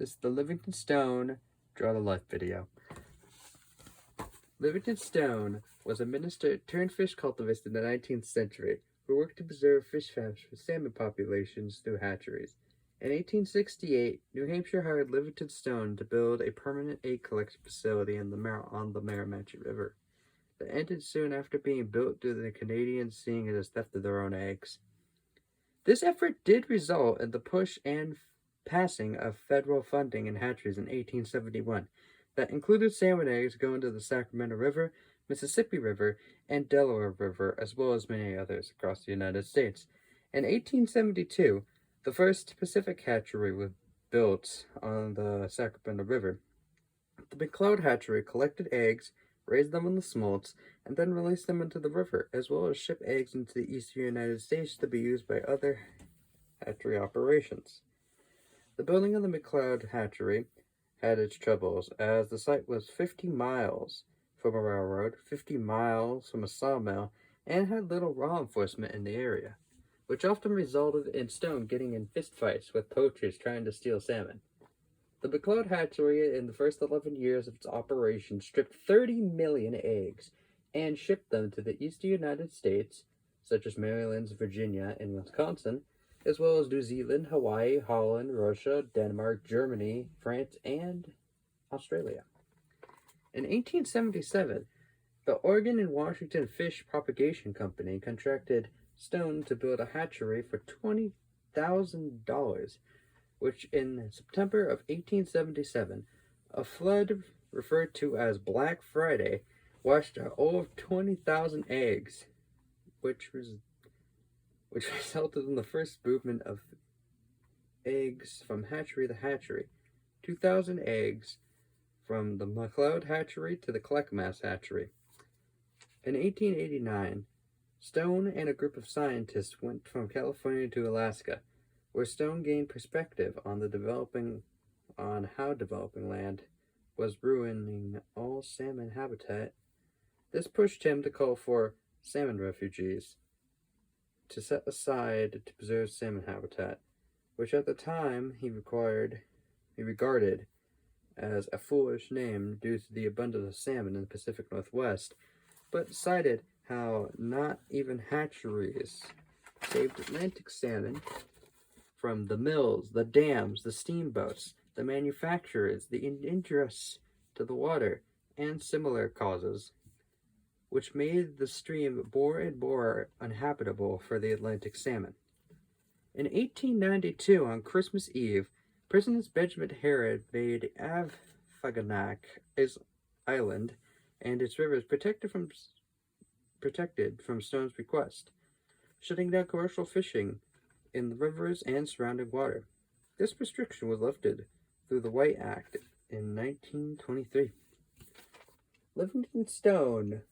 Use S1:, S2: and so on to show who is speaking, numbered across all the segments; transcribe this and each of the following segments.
S1: This is the Livingston Stone Draw the Life video. Livingston Stone was a minister turned fish cultivist in the 19th century who worked to preserve fish farms for salmon populations through hatcheries. In 1868, New Hampshire hired Livingston Stone to build a permanent egg collection facility on the Miramichi River. That ended soon after being built due to the Canadians seeing it as theft of their own eggs. This effort did result in the push and passing of federal funding in hatcheries in 1871 that included salmon eggs going to the Sacramento River, Mississippi River, and Delaware River, as well as many others across the United States. In 1872, the first Pacific hatchery was built on the Sacramento River. The McLeod hatchery collected eggs, raised them on the smolts, and then released them into the river, as well as ship eggs into the eastern United States to be used by other hatchery operations. The building of the McLeod hatchery had its troubles, as the site was 50 miles from a railroad, 50 miles from a sawmill, and had little law enforcement in the area, which often resulted in Stone getting in fistfights with poachers trying to steal salmon. The McLeod hatchery, in the first 11 years of its operation, stripped 30 million eggs and shipped them to the eastern United States, such as Maryland, Virginia, and Wisconsin, as well as New Zealand, Hawaii, Holland, Russia, Denmark, Germany, France, and Australia. In 1877, the Oregon and Washington Fish Propagation Company contracted Stone to build a hatchery for $20,000, which in September of 1877, a flood referred to as Black Friday washed out all of 20,000 eggs, which resulted in the first movement of eggs from hatchery to hatchery. 2,000 eggs from the McLeod hatchery to the Clackamas hatchery. In 1889, Stone and a group of scientists went from California to Alaska, where Stone gained perspective on how developing land was ruining all salmon habitat. This pushed him to call for salmon refuges to set aside to preserve salmon habitat, which at the time he regarded as a foolish name due to the abundance of salmon in the Pacific Northwest, but cited how not even hatcheries saved Atlantic salmon from the mills, the dams, the steamboats, the manufacturers, the injuries to the water, and similar causes, which made the stream more and more uninhabitable for the Atlantic salmon. In 1892, on Christmas Eve, President Benjamin Harrod made Afoganac Island and its rivers protected from Stone's request, shutting down commercial fishing in the rivers and surrounding water. This restriction was lifted through the White Act in 1923. Livingston Stone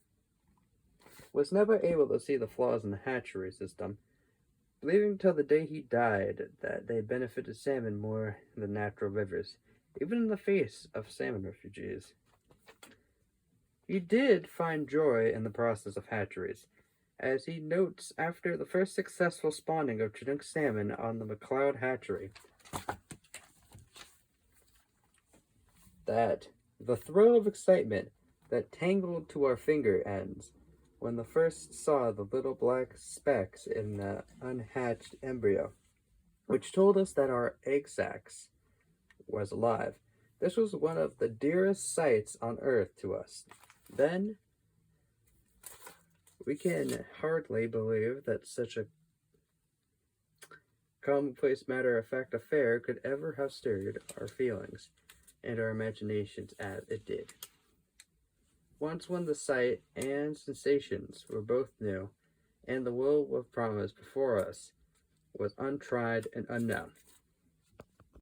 S1: was never able to see the flaws in the hatchery system, believing till the day he died that they benefited salmon more than natural rivers, even in the face of salmon refugees. He did find joy in the process of hatcheries, as he notes after the first successful spawning of Chinook salmon on the McLeod hatchery, that the thrill of excitement that tangled to our finger ends when the first saw the little black specks in the unhatched embryo, which told us that our egg sacs was alive. This was one of the dearest sights on earth to us. Then, we can hardly believe that such a commonplace matter-of-fact affair could ever have stirred our feelings and our imaginations as it did. Once when the sight and sensations were both new, and the world of promise before us was untried and unknown.